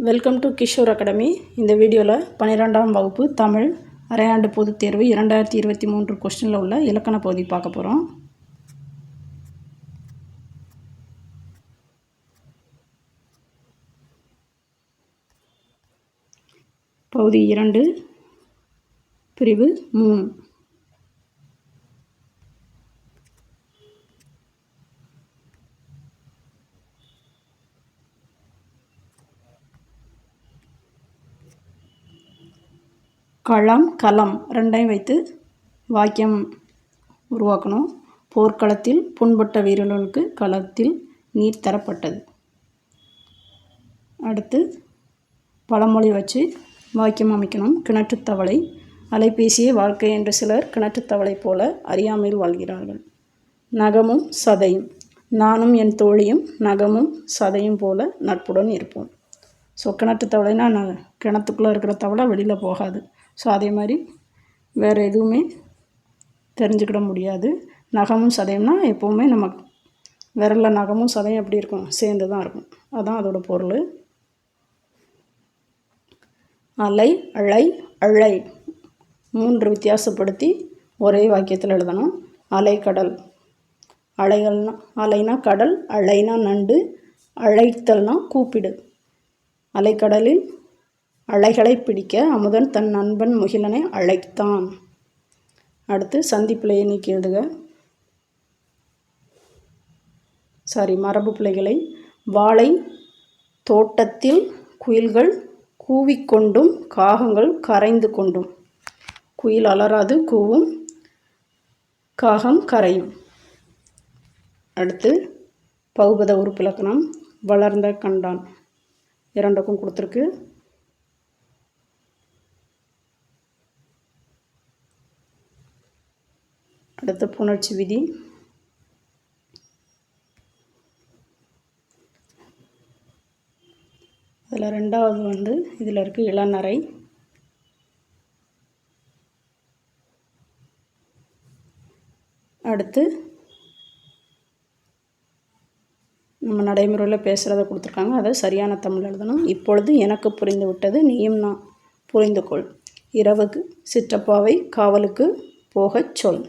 Welcome to Kishore academy. இந்த வீடியோவில் 12ஆம் வகுப்பு தமிழ் அரையாண்டு பொதுத் தேர்வு 2023 கொஸ்டினில் உள்ள இலக்கண பகுதி பார்க்க போகிறோம். பகுதி 2 பிரிவு 3. களம் களம் ரெண்டையும் வைத்து வாக்கியம் உருவாக்கணும். போர்க்களத்தில் புண்பட்ட வீரர்களுக்கு களத்தில் நீர் தரப்பட்டது. அடுத்து பழமொழி வச்சு வாக்கியம் அமைக்கணும். கிணற்றுத்தவளை அலைபேசியே வாழ்க்கை என்று சிலர் கிணற்றுத்தவளை போல அறியாமையில் வாழ்கிறார்கள். நகமும் சதையும் நானும் என் தோழியும் நகமும் சதையும் போல நட்புடன் இருப்போம். ஸோ கிணற்றுத்தவளைனா கிணத்துக்குள்ளே இருக்கிற தவளை வெளியில் போகாது. ஸோ அதே மாதிரி வேறு எதுவுமே தெரிஞ்சுக்கிட முடியாது. நகமும் சதையும்னா எப்போவுமே நம்ம விரலில் நகமும் சதையும் எப்படி இருக்கும், சேர்ந்து தான் இருக்கும். அதுதான் அதோட பொருள். அலை அழை அழை 3 வித்தியாசப்படுத்தி ஒரே வாக்கியத்தில் எழுதணும். அலை கடல், அலைகள்னா அலைனா கடல், அழைனா நண்டு, அழைத்தல்னா கூப்பிடு. அலைக்கடலில் அலைகளை பிடிக்க அமுதன் தன் நண்பன் முகிலனை அழைத்தான். அடுத்து சந்திப்பிழையை நீக்கி எழுதுக. மரபு பிழைகளை. வாழை தோட்டத்தில் குயில்கள் கூவிக்கொண்டும் காகங்கள் கரைந்து கொண்டும். குயில் அலறாது கூவும், காகம் கரையும். அடுத்து பகுபத உறுப்பிலக்கணம். வளர்ந்த கண்டான் 2க்கும் கொடுத்துருக்கு. அடுத்து புணர்ச்சி விதி. அதில் 2வது இதில் இருக்குது இளநரை. அடுத்து நம்ம நடைமுறையில் பேசுகிறத கொடுத்துருக்காங்க. அதை சரியான தமிழ் எழுதணும். இப்பொழுது எனக்கு புரிந்து விட்டது, நீயும் நான் புரிந்து கொள். இரவுக்கு சிற்றப்பாவை காவலுக்கு போகச் சொல்.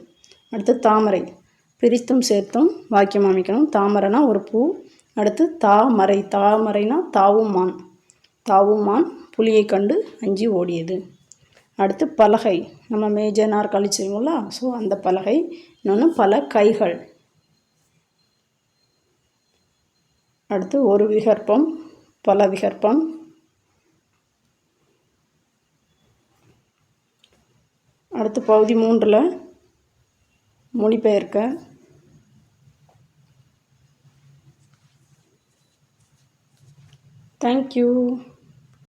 அடுத்து தாமரை பிரித்தும் சேர்த்தும் வாக்கியம் அமைக்கணும். தாமரைனா ஒரு பூ. அடுத்து தாமரை தாமரைனா தாவும் மான். தாவும் மான் புலியை கண்டு அஞ்சி ஓடியது. அடுத்து பலகை நம்ம மேஜர் நாற்காலி செய்வோம்ல, ஸோ அந்த பலகை. இன்னொன்று பல கைகள். அடுத்து ஒரு விகற்பம் பல விகற்பம். அடுத்து பகுதி 3 மொழிபெயர்க்க. தேங்க்யூ.